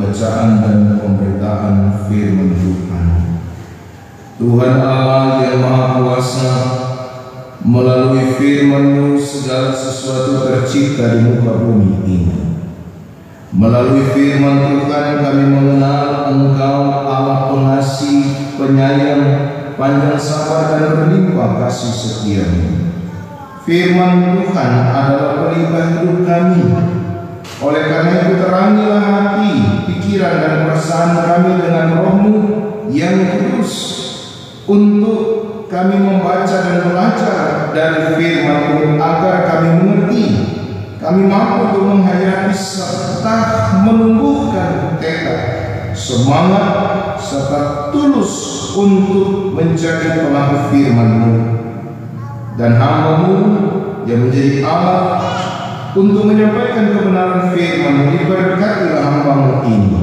pembacaan dan pemberitaan firman Tuhan. Tuhan Allah yang Maha Kuasa, melalui firman-Mu segala sesuatu tercipta di muka bumi ini. Melalui firman Tuhan kami mengenal Engkau Allah pengasih, penyayang, panjang sabar dan berlimpah kasih setia-Mu. Firman Tuhan adalah pelita hidup kami. Oleh karena itu terangilah hati, pikiran dan perasaan kami dengan Roh-Mu yang kudus, untuk kami membaca dan belajar dari firman-Mu agar kami mengerti, kami mampu untuk menghayati serta menumbuhkan tekad, semangat serta tulus untuk menjadi pelaku firman-Mu dan hamba-Mu yang menjadi alat untuk menyampaikan kebenaran firman-Mu. Diberkatilah hamba-Mu ini,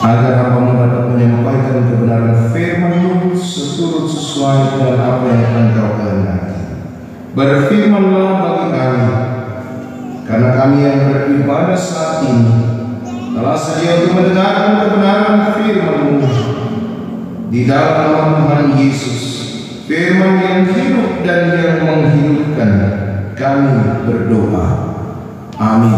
agar hamba-Mu dapat menyampaikan kebenaran firman-Mu seturut sesuai dengan apa yang Engkau kehendaki. Berfirmanlah bagi kami, karena kami yang beribadah saat ini telah sedia untuk mendengarkan kebenaran firman-Mu di dalam nama Tuhan Yesus, firman yang hidup dan yang menghidupkan. Kami berdoa. Amin.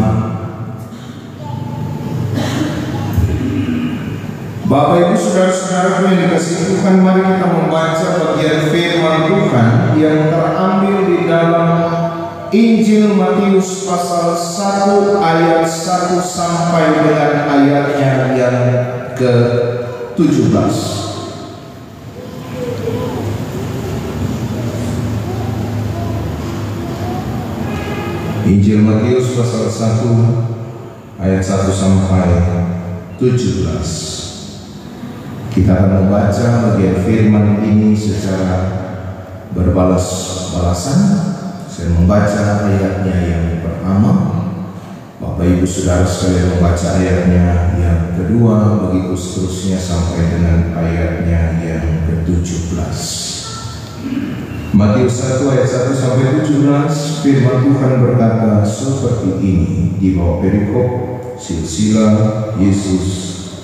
Bapak Ibu saudara-saudara yang dikasihi Tuhan, mari kita membaca bagian firman Tuhan yang terambil di dalam Injil Matius pasal 1 ayat 1 sampai dengan ayatnya yang ke-17. Injil Matius pasal 1 ayat 1 sampai 17. Kita akan membaca bagian firman ini secara berbalas-balasan. Saya membaca ayatnya yang pertama, Bapak Ibu Saudara sekalian membaca ayatnya yang kedua, begitu seterusnya sampai dengan ayatnya yang ke-17. Matius 1 ayat 1 sampai 17, firman Tuhan berkata seperti ini di bawah perikop silsilah Yesus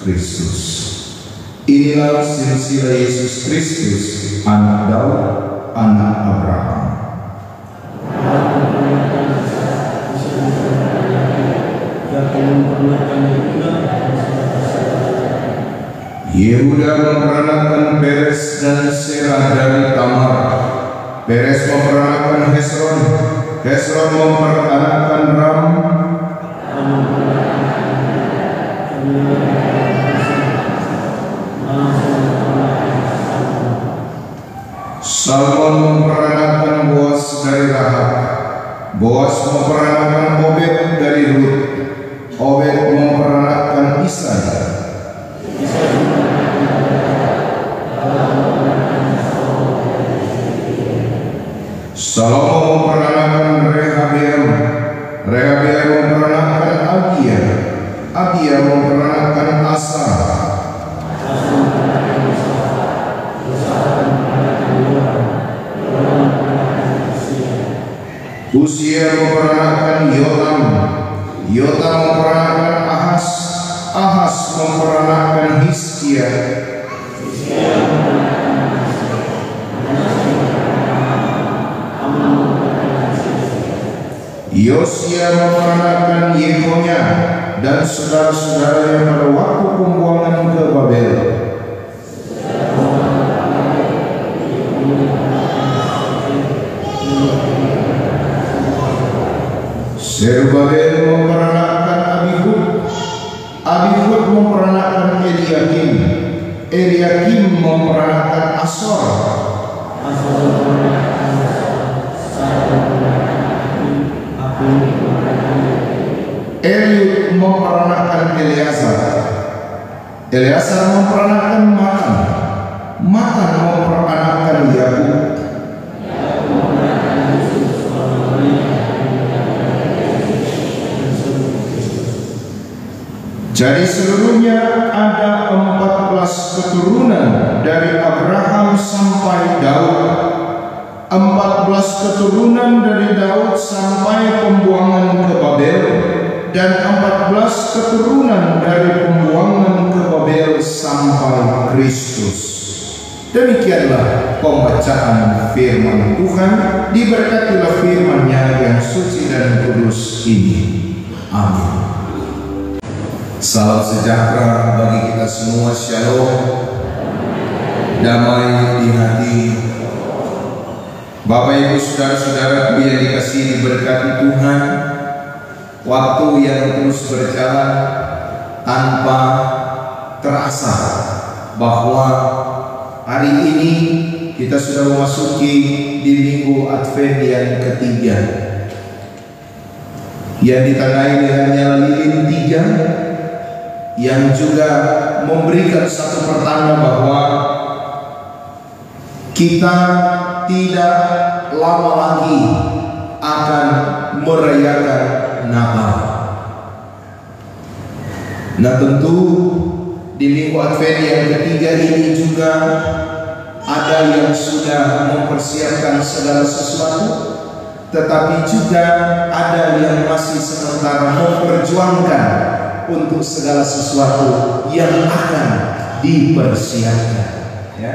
Kristus. Inilah silsilah Yesus Kristus, anak Daud, anak Abraham. Yehuda memperanakan Peres dan Serah dari Tamar. Peres memperanakan Hesron, Hesron memperanakan Ram, Salmon memperanakan Boas dari Rahab, Boas memperanakan Obed dari Rut, Obed memperanakan Isai, Salomo memperanakan Rehabeam, Rehabeam memperanakan Abia, Abia memperanakan Asa, Usia memperanakan Yotam, Yotam memperanakan Ahas, Ahas memperanakan Hizkia, Yosia memperanakan Yehonya dan saudara-saudaranya pada waktu pembuangan ke Babel. Zerubabel memperanakan Abihud, Abihud memperanakan Eliakim, Eliakim memperanakan Asor, Eliud memperanakan Eleazar, Eleazar memperanakan Matan, Matan memperanakan Yakub, jadi seluruhnya ada 14 keturunan dari Abraham sampai Daud, 14 keturunan dari Daud sampai pembuangan ke Babel, dan 14 keturunan dari pembuangan ke Babel sampai Kristus. Demikianlah pembacaan firman Tuhan. Diberkatilah firman-Nya yang suci dan kudus ini. Amin. Salam sejahtera bagi kita semua. Shalom. Damai di hati. Bapak Ibu saudara-saudara yang dikasihi diberkati Tuhan, waktu yang terus berjalan tanpa terasa bahwa hari ini kita sudah memasuki di minggu Advent yang ketiga, yang ditandai dengan nyala lilin 3, yang juga memberikan satu pertanda bahwa kita tidak lama lagi akan merayakan Natal. Nah, tentu di minggu Advent yang ketiga ini juga ada yang sudah mempersiapkan segala sesuatu, tetapi juga ada yang masih sementara memperjuangkan untuk segala sesuatu yang akan dipersiapkan, ya.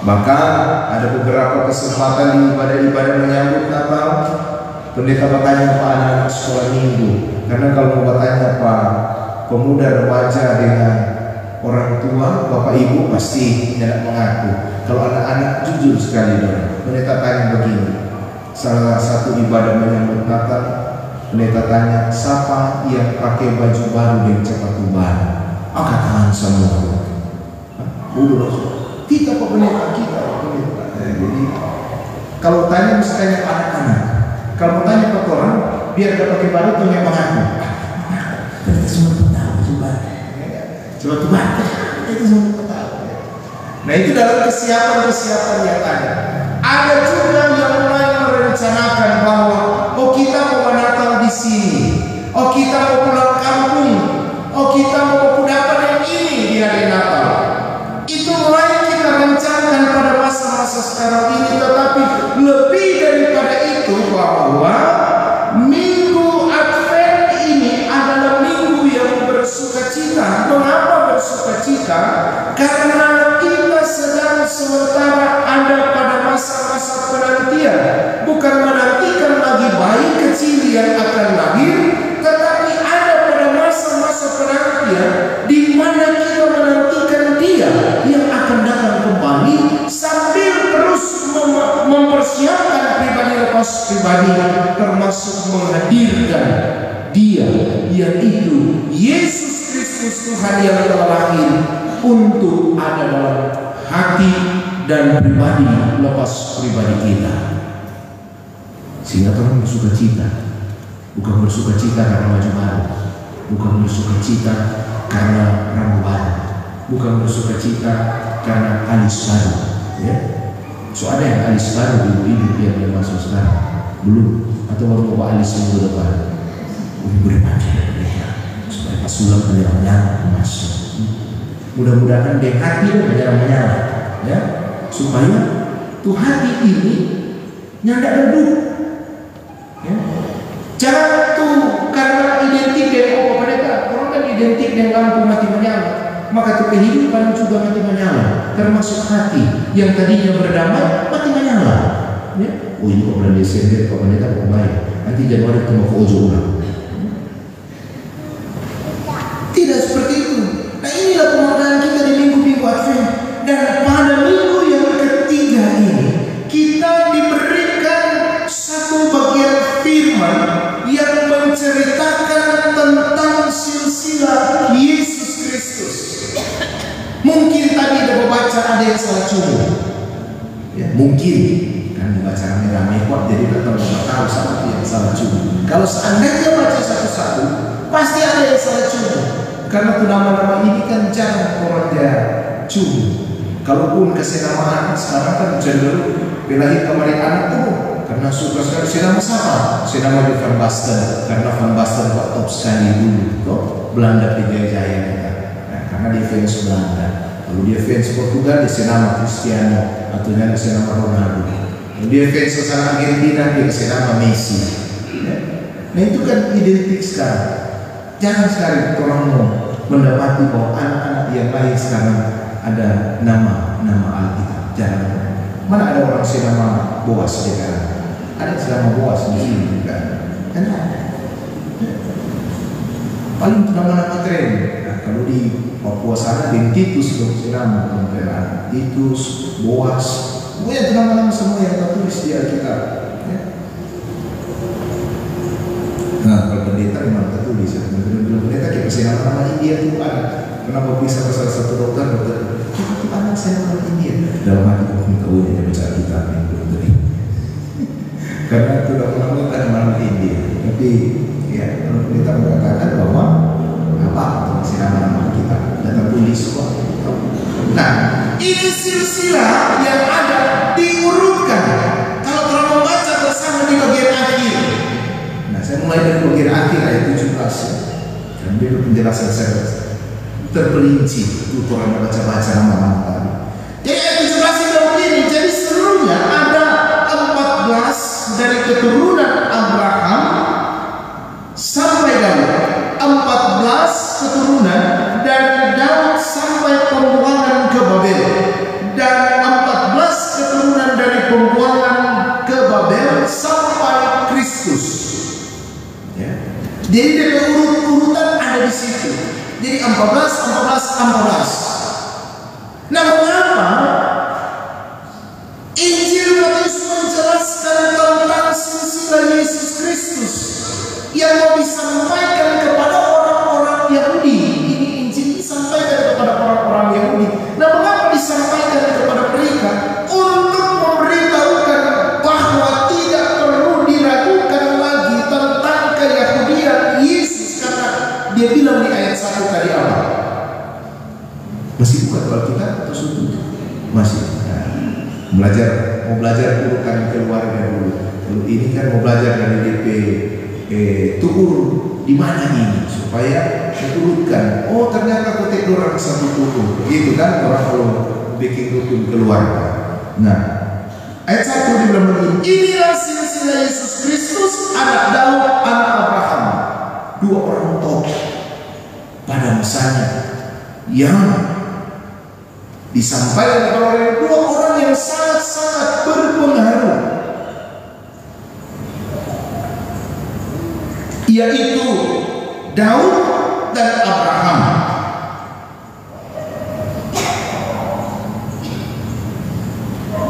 Bahkan ada beberapa kesempatan di ibadah-ibadah menyambut Natal, pendeta bertanya Pak anak sekolah minggu, karena kalau mau bertanya Pak pemuda remaja dengan orang tua, bapak ibu pasti tidak mengaku. Kalau anak-anak jujur sekali dong. Pendeta tanya begini, salah satu ibadah menyambut Natal, pendeta tanya, siapa yang pakai baju baru dengan sepatu baru? Angkat tangan semua. Kita Pak Pendeta, kita Pak Pendeta. Jadi kalau tanya mesti tanya anak-anak. Kalau tanya ke orang, biar dia pakai baju tuh yang mengaku. Kita semua tahu coba. Coba itu semua tahu. Nah, itu dalam kesiapan yang ada. Ada juga yang mulai merencanakan bahwa kita mau Natal di sini. Kita mau pulang kampung. Kita mau dapat yang ini di hari Natal. Itu mulai kita rencanakan pada masa-masa sekarang ini, tetapi lebih daripada itu bahwa minggu Advent ini adalah minggu yang bersukacita. Mengapa bersukacita? Karena kita sedang sementara ada pada masa-masa penantian. Bukan menantikan lagi bayi kecil yang akan lahir, tetapi ada pada masa-masa penantian di mana kita menantikan Dia yang akan datang kembali, sambil terus mempersiapkan pribadi lepas pribadi, termasuk menghadirkan Dia, yaitu Yesus Kristus Tuhan yang telah lahir untuk ada dalam hati dan pribadi lepas pribadi kita. Sehingga orang bersukacita, bukan bersukacita karena baju baru, bukan bersukacita karena rambut baru, bukan bersukacita karena alis baru, ya. So ada yang alis baru ibu-ibu yang dia masuk sekarang belum, atau baru bawa alis minggu depan, beri pakai ya, supaya pas sulam menyala masuk. Mudah-mudahan deh hati menyala, ya, supaya tuh hati ini nyandak redup, ya. Jangan tuh karena identik dengan mereka, orang kan identik dengan lampu mati menyala, maka tuh kehidupan juga mati menyala, termasuk hati yang tadinya berdamai mati menyala, ya. Oh ini kok bulan Desember kok pendeta kok baik, nanti Januari itu mau ke ujung ulang. Tidak seperti itu. Nah, inilah pemaknaan kita di minggu-minggu Advent. Dan pada minggu yang ketiga ini kita diberikan satu bagian firman yang menceritakan tentang silsilah Yesus Kristus. Mungkin tadi ada membaca ada yang salah cuma, ya, mungkin kan dibaca rame-rame kok, jadi tetap tahu satu yang salah cuma. Kalau seandainya baca satu-satu, pasti ada yang salah cuma, karena tuh nama-nama ini kan jarang orang dia cuma. Kalaupun kasih nama anak sekarang kan cenderung belahin kemarin anak tuh karena suka sekali nama siapa? Nama di Van Basten, karena Van Basten kok top sekali dulu kok Belanda dijajah kita. Karena dia fans Belanda. Kalau dia fans Portugal, dia nama Cristiano, atau dia nama Ronaldo. Kalau dia fans kesana Argentina, dia nama Messi. Ya. Nah itu kan identik sekarang. Jangan sekali orang mau mendapati bahwa anak-anak yang lahir sekarang ada nama Alkitab. Jangan. Mana ada orang senama Boas sekarang? Ada senama Boas di sini juga. Kan ada. Paling nama-nama tren. Nah, kalau di Papua sana di Titus senama teman-teman. Titus, Boas, pokoknya nama-nama semua yang tertulis di Alkitab. Ya. Nah, kalau pendeta memang tertulis. Pendeta kita kasih nama-nama India itu ada. Kenapa bisa ke salah satu dokter itu anak saya orang India. Dalam hati aku minta dia baca Alkitab yang dokter ini. Karena itu nama-nama ada nama India. Tapi ya, kalau pendeta mengatakan bahwa apa masih nama-nama kita dan tertulis kok. Nah, ini silsilah yang ada diurutkan. Kalau telah membaca bersama di bagian akhir. Nah, saya mulai dari bagian akhir ayat 17. Dan dia penjelasan saya terperinci itu orang baca-baca nama-nama tadi. Jadi ayat 17 itu begini. Jadi seluruhnya ada 14 dari keturunan Abraham sampai Daud. 14 keturunan dari Daud sampai pembuangan ke Babel, dan 14 keturunan dari pembuangan ke Babel sampai Kristus. Ya. Jadi dari urutan ada di situ. Jadi 14. Nah, mengapa Injil Matius menjelaskan tentang silsilah Yesus Kristus yang mau disampaikan kepada orang-orang Yahudi? Ini Injil disampaikan kepada orang-orang Yahudi. Nah, mengapa disampaikan kepada mereka? Untuk memberitahukan bahwa tidak perlu diragukan lagi tentang keyahudian Yesus, karena dia bilang di ayat 1 tadi apa? Masih buka Alkitab atau sudah? Masih. Nah, mau belajar urutan keluarga dulu. Lalu ini kan mau belajar dari DP tukur di mana ini supaya diturutkan. Oh, ternyata kotek orang satu tukur. Begitu kan orang kalau bikin rukun keluarga. Nah, ayat 1 dibilang begini. Inilah silsilah Yesus Kristus, anak Daud, anak Abraham. Dua orang top pada masanya yang disampaikan oleh dua orang yang sangat-sangat berpengaruh, yaitu Daud dan Abraham.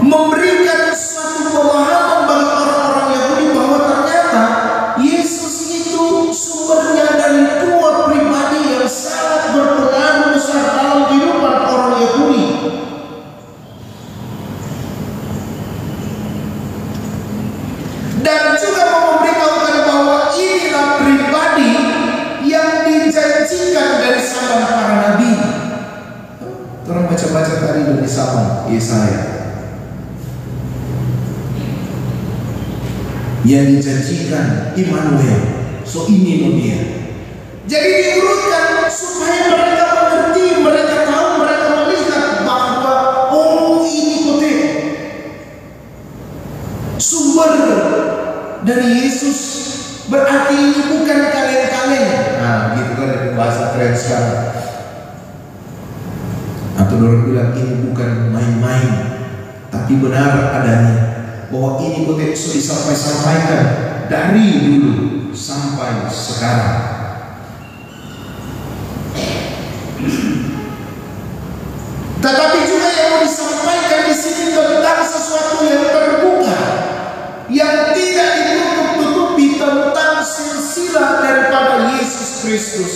Memberikan suatu pemahaman bagi orang-orang Yahudi bahwa ternyata Yesus itu sumbernya dari dua pribadi yang sangat berpengaruh besar dalam kehidupan orang Yahudi. Dan juga memberitahukan bahwa inilah pribadi yang dijanjikan dari zaman para nabi. Orang baca-baca tadi dari zaman Yesaya yang dijanjikan Immanuel. So ini loh dia. Jadi diurutkan supaya mereka mengerti, mereka tahu, mereka melihat bahwa oh ini kote sumber dari Yesus, berarti ini bukan kaleng-kaleng. Nah, gitu kan bahasa tren sekarang. Atau orang bilang ini bukan main-main, tapi benar adanya bahwa ini kote sudah disampaikan dari dulu sampai sekarang. Tetapi juga yang mau disampaikan di sini tentang sesuatu yang terbuka, yang tidak ditutup-tutupi tentang silsilah daripada Yesus Kristus.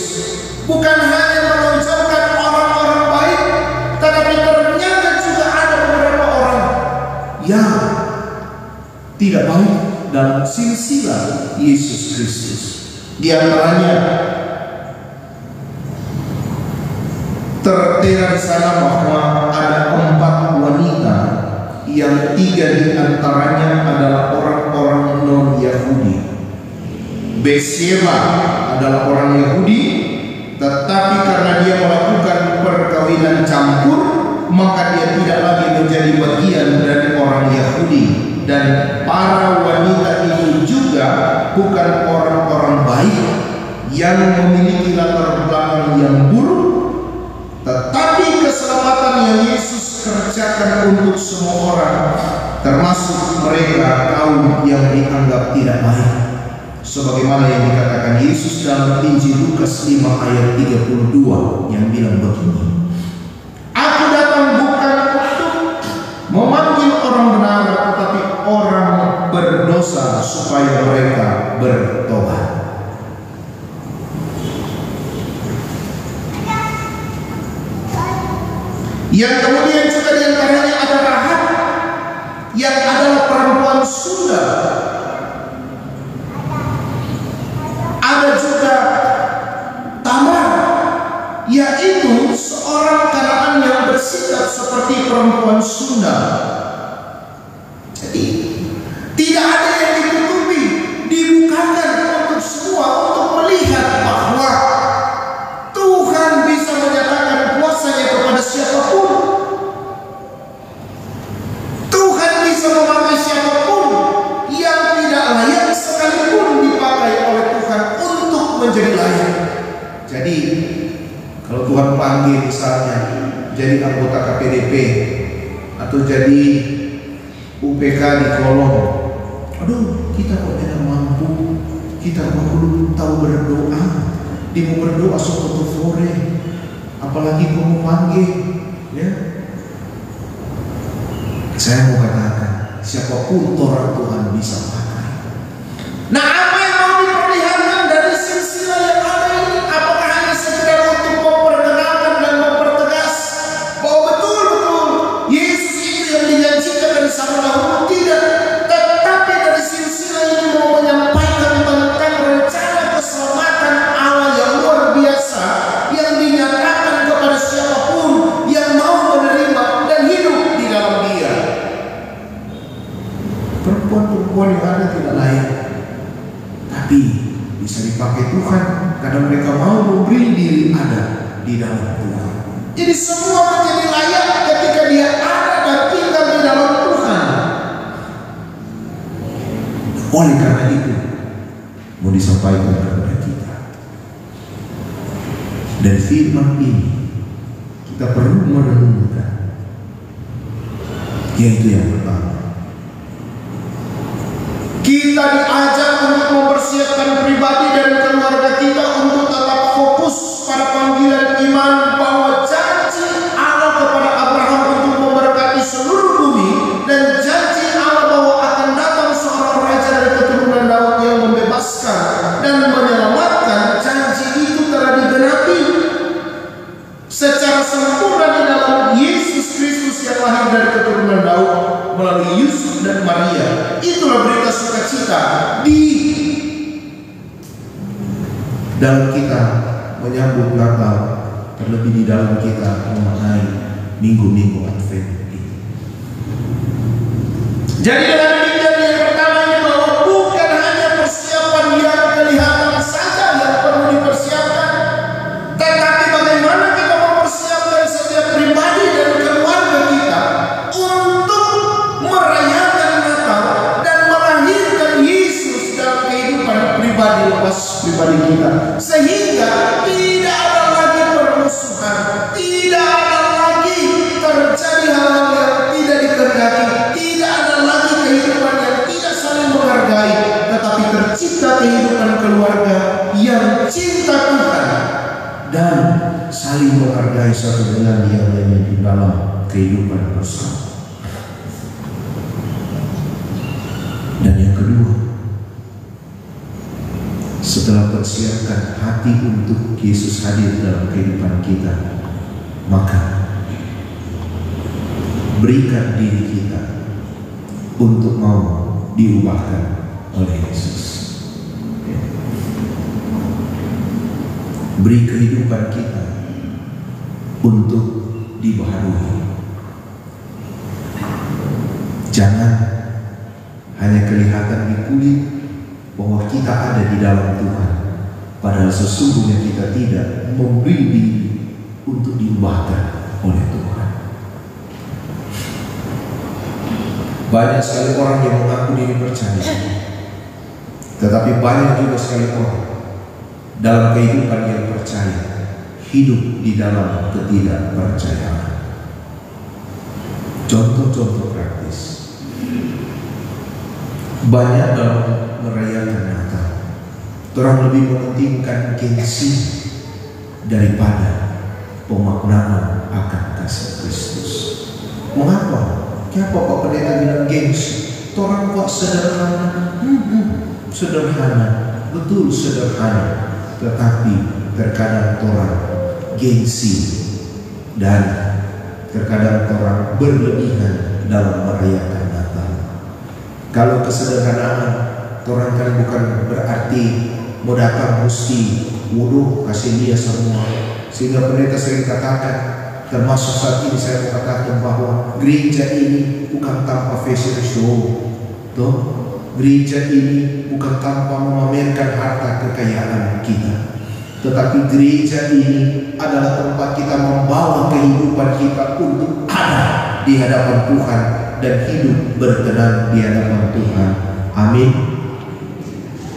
Bukan hanya menonjolkan orang-orang baik, tetapi ternyata juga ada beberapa orang yang tidak baik dalam silsilah Yesus Kristus. Di antaranya tertera di sana bahwa ada 4 wanita yang 3 di antaranya adalah orang-orang non-Yahudi. Bathsheba adalah orang Yahudi, tetapi karena dia melakukan perkawinan campur, maka dia tidak lagi menjadi bagian dari orang Yahudi. Dan para wanita itu juga bukan orang-orang baik yang memiliki latar belakang yang buruk, tetapi keselamatan yang Yesus kerjakan untuk semua orang, termasuk mereka kaum yang dianggap tidak baik, sebagaimana yang dikatakan Yesus dalam Injil Lukas 5 ayat 32 yang bilang begini, "Aku datang bukan untuk memanggil orang benar, tetapi orang berdosa supaya mereka bertobat." Yang kemudian juga diantaranya ada Rahab, yang adalah perempuan Sunda. Ada juga Tamar, yaitu seorang Kanaan yang bersikap seperti perempuan Sunda. Jadi tidak ada yang ditutupi, dibukakan untuk semua untuk melihat bahwa Tuhan bisa menyatakan kuasanya kepada siapapun. Tuhan bisa memakai siapapun yang tidak layak sekalipun dipakai oleh Tuhan untuk menjadi layak. Jadi kalau Tuhan panggil misalnya jadi anggota KPDP atau jadi UPK di Kolong, aduh kita kok tidak mampu, kita kok belum tahu berdoa, dia mau berdoa suatu sore, apalagi mau panggil, ya. Saya mau katakan, siapapun orang Tuhan bisa pakai. Nah, apa yang mau diperlihatkan dari silsilah yang ada ini? Apakah hanya sekedar untuk memperkenalkan dan mempertegas bahwa betul-betul Yesus itu yang dijanjikan dari zaman dahulu? Tidak. Tetapi dari silsilah ini mau menyampaikan tentang rencana keselamatan Allah yang luar biasa yang dinyatakan kepada siapapun yang mau menerima dan hidup di dalam Dia. Perempuan-perempuan yang ada tidak layak, tapi bisa dipakai Tuhan karena mereka mau memberi diri ada di dalam Tuhan. Jadi semua menjadi layak ketika dia ada dan tinggal di dalam Tuhan. Oleh karena itu mau disampaikan kepada kita, dan firman ini kita perlu merenungkan, yaitu yang pertama, kita diajak untuk mempersiapkan pribadi dan keluarga kita untuk tetap fokus pada panggilan iman bahwa janji Allah kepada Abraham untuk memberkati seluruh bumi dan janji Allah bahwa akan datang seorang raja dari keturunan Daud yang membebaskan dan menyelamatkan, janji itu telah digenapi secara sempurna di dalam Yesus Kristus yang lahir dari keturunan Daud melalui Yusuf dan Maria. Itulah berita sukacita di dalam kita menyambut Natal, terlebih di dalam kita memaknai minggu-minggu Advent ini. Jadi dengan demikian yang pertama ini bahwa bukan hanya persiapan yang kelihatan saja yang perlu dipersiapkan, tetapi bagaimana kita mempersiapkan setiap pribadi dan keluarga kita untuk merayakan Natal dan melahirkan Yesus dalam kehidupan pribadi lepas pribadi kita, sehingga tidak ada lagi permusuhan, tidak ada lagi terjadi hal-hal yang tidak dikehendaki, tidak ada lagi kehidupan yang tidak saling menghargai, tetapi tercipta kehidupan keluarga yang cinta Tuhan dan saling menghargai satu dengan yang lainnya di dalam kehidupan bersama. Dan yang kedua, setelah persiapkan hati untuk Yesus hadir dalam kehidupan kita, maka berikan diri kita untuk mau diubahkan oleh Yesus. Beri kehidupan kita untuk dibaharui. Jangan hanya kelihatan di kulit bahwa kita ada di dalam Tuhan, padahal sesungguhnya kita tidak memberi diri untuk diubahkan oleh Tuhan. Banyak sekali orang yang mengaku diri percaya, tetapi banyak juga sekali orang dalam kehidupan yang percaya, hidup di dalam ketidakpercayaan. Contoh-contoh praktis. Banyak dalam merayakan Natal, orang lebih mementingkan gengsi daripada pemaknaan akan kasih Kristus. Mengapa? Kenapa Pak Pendeta bilang gengsi? Orang kok sederhana? Sederhana, betul sederhana. Tetapi terkadang orang gengsi dan terkadang orang berlebihan dalam merayakan Natal. Kalau kesederhanaan, orang kan bukan berarti mau datang mesti wudhu kasih dia semua. Sehingga pendeta sering katakan, termasuk saat ini saya mau katakan bahwa gereja ini bukan tanpa fashion show. Tuh, gereja ini bukan tanpa memamerkan harta kekayaan kita, tetapi gereja ini adalah tempat kita membawa kehidupan kita untuk ada di hadapan Tuhan dan hidup berkenan di hadapan Tuhan. Amin.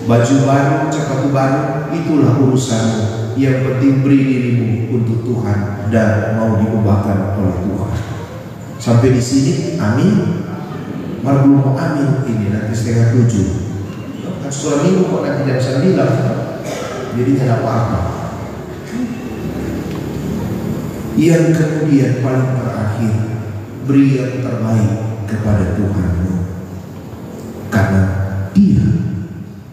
Baju baru, sepatu baru, itulah urusanmu. Yang penting beri dirimu untuk Tuhan dan mau diubahkan oleh Tuhan. Sampai di sini, amin. Malah belum mau amin ini nanti 6:30. Kan sekolah minggu kok nanti jam 9. Jadi tidak apa-apa. Yang kemudian paling terakhir, beri yang terbaik kepada Tuhanmu, karena Dia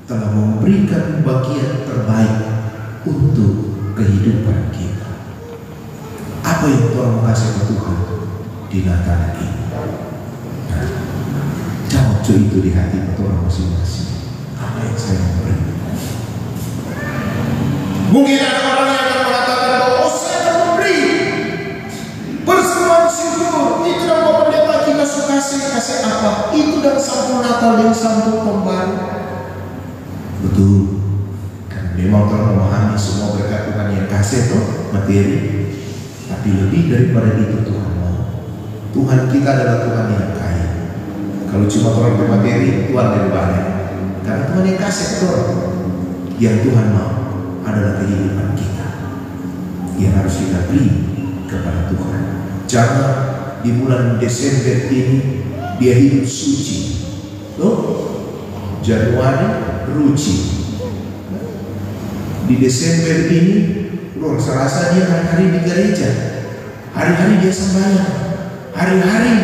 telah memberikan bagian terbaik untuk kehidupan kita. Apa yang Tuhan mau kasih ke Tuhan di Natal ini? Nah, jawab itu di hati orang masing-masing. Apa yang saya mau beri? Mungkin ada orang yang akan mengatakan bahwa saya akan memberi persembahan syukur. Itu yang Bapak Pendeta kita suka kasih apa? Itu dan satu Natal yang satu tahun baru. Betul. Memang Tuhan memahami semua berkat Tuhan yang kasih tuh materi, tapi lebih daripada itu Tuhan mau. Tuhan kita adalah Tuhan yang kaya. Kalau cuma orang bermateri, Tuhan lebih banyak. Karena Tuhan yang kasih Tuhan. Yang Tuhan mau adalah kehidupan kita yang harus kita beri kepada Tuhan. Jangan di bulan Desember ini dia hidup suci. Loh, Januari ruci. Di Desember ini, loh, serasa dia hari-hari di gereja, hari-hari dia sembahyang, hari-hari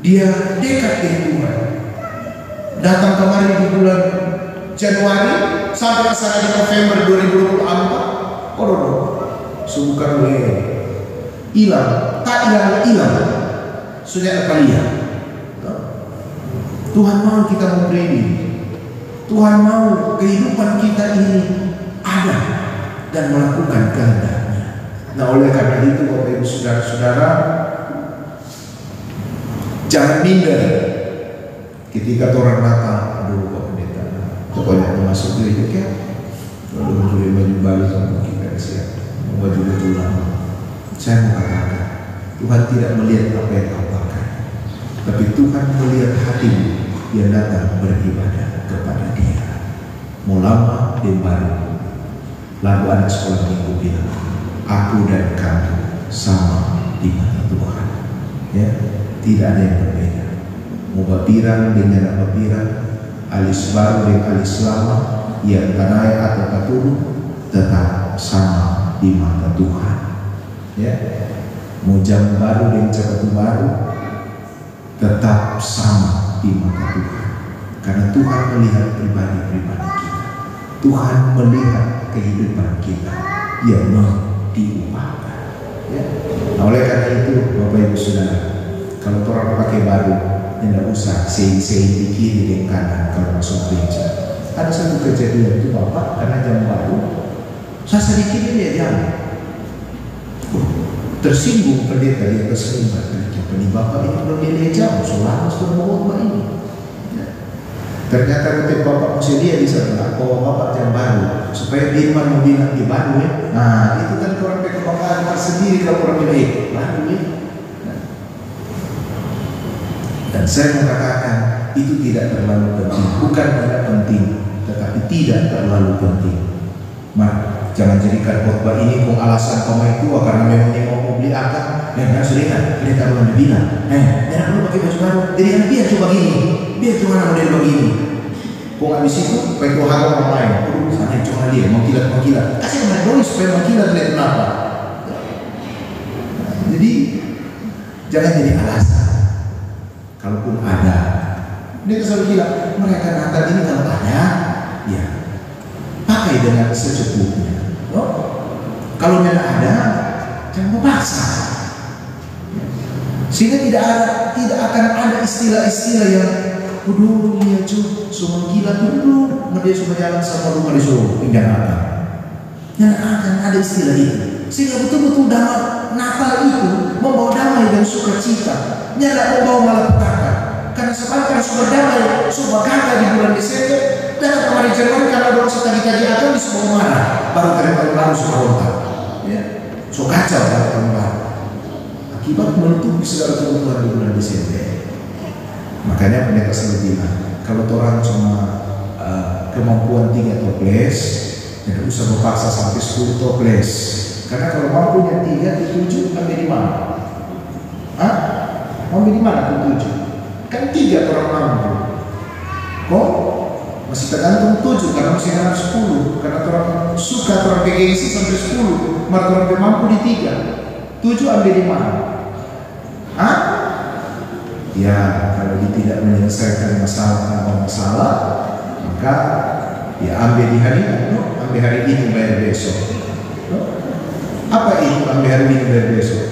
dia dekat dengan Tuhan. Datang kemarin di bulan Januari sampai ke sana di November 2024, bukan boleh hilang, tak hilang, sudah apa lihat? Tuhan mau kita memberi ini. Tuhan mau kehidupan kita ini ada dan melakukan kehendaknya. Nah, oleh karena itu Bapak Ibu Saudara-saudara, jangan minder ketika orang Natal. Aduh Pak Pendeta, pokoknya masuk gereja kan, lalu beli baju baru sama kita siap, baju lama. Saya mau katakan, Tuhan tidak melihat apa yang kau pakai, tapi Tuhan melihat hatimu yang datang beribadah kepada Dia. Mau lama dan baru. Lalu anak sekolah minggu bilang, aku dan kamu sama di mata Tuhan. Ya, tidak ada yang berbeda. Mau babiran dengan babiran, alis baru dengan alis lama, yang tanai atau turun, tetap sama di mata Tuhan. Ya, mau jam baru dengan sepatu baru, tetap sama di mata Tuhan. Karena Tuhan melihat pribadi-pribadi kita. Tuhan melihat kehidupan kita yang mau diubahkan. Ya. Nah, oleh karena itu Bapak Ibu Saudara, kalau orang pakai baru, tidak usah sein-sein di kiri dan kanan kalau masuk gereja. Ada satu kejadian itu Bapak, karena jam baru, saya sedikit dia jalan. Tersinggung pendeta dia tersinggung. Ini Bapak ini belum dia jam, selama sudah mau ini. Ternyata ketika Bapak mesti dia di sana, bahwa Bapak jam baru, supaya Firman mau bilang di baru ya. Nah, itu kan orang kebanggaan sendiri kalau orang bilang baru ya. Dan saya mengatakan itu tidak terlalu penting, bukan tidak penting, tetapi tidak terlalu penting. Jangan jadikan khotbah ini kong alasan kau main tua karena memang dia mau beli akad. Nah, sudah kan, kita belum bilang. Jangan perlu pakai baju baru. Jadi kan biar coba gini, biar cuma model begini. Kong habis itu pakai tua orang lain. Sana cuma dia mengkilat. Kasih mereka doi supaya mengkilat lihat kenapa. Jadi jangan jadi alasan. Kalaupun ada, dia selalu bilang mereka Natal ini kalau ada, ya pakai dengan secukupnya. Kalau tidak ada, jangan memaksa. Sehingga tidak akan ada istilah-istilah yang dulu dia cuma gila dulu, dia cuma jalan sama rumah disuruh pindah Natal. Tidak akan ada istilah itu. Sehingga betul-betul damai Natal itu membawa damai dan sukacita, tidak membawa malapetaka. Karena sepanjang sudah damai, sudah kata di bulan Desember, dan kemarin Jerman karena dorong setagi-tagi akan di sebuah mana, baru terima baru sudah rontak. Ya, so kacau tahun baru. Akibat menutupi segala kebutuhan di bulan Desember. Makanya pendeta selalu bilang, kalau orang cuma kemampuan 3 toples, tidak usah berpaksa sampai 10 toples. Karena kalau mampunya 3, 7 ambil di mana? Ambil di mana ke 7? Kan 3 orang mampu. Kok masih tergantung 7 karena masih ada 10. Karena orang suka orang PGC sampai 10, maka orang mampu di 3. 7 ambil di mana? Ya, kalau dia tidak menyelesaikan masalah tanpa masalah, maka ya ambil di hari ini, ambil hari ini bayar besok. Apa itu ambil hari ini bayar besok?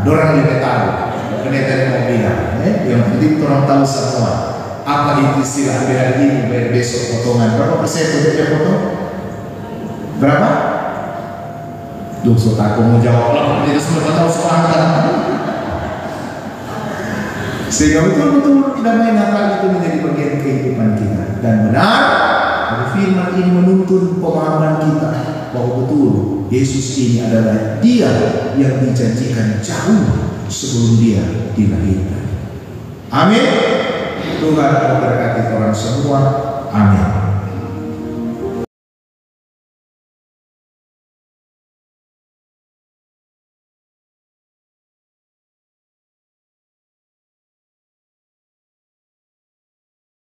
Dorang lebih tahu. Pendeta yang mau bilang, yang penting orang tahu semua. Apa itu istilah ambil hari ini bayar besok potongan? Berapa persen dia potong? Berapa? Duh, aku mau jawab lah. Tidak semua tahu soal kan. Sehingga betul-betul damai Natal itu menjadi bagian kehidupan kita. Dan benar, firman ini menuntun pemahaman kita bahwa betul Yesus ini adalah Dia yang dijanjikan jauh sebelum Dia dilahirkan. Amin. Tuhan memberkati orang semua. Amin.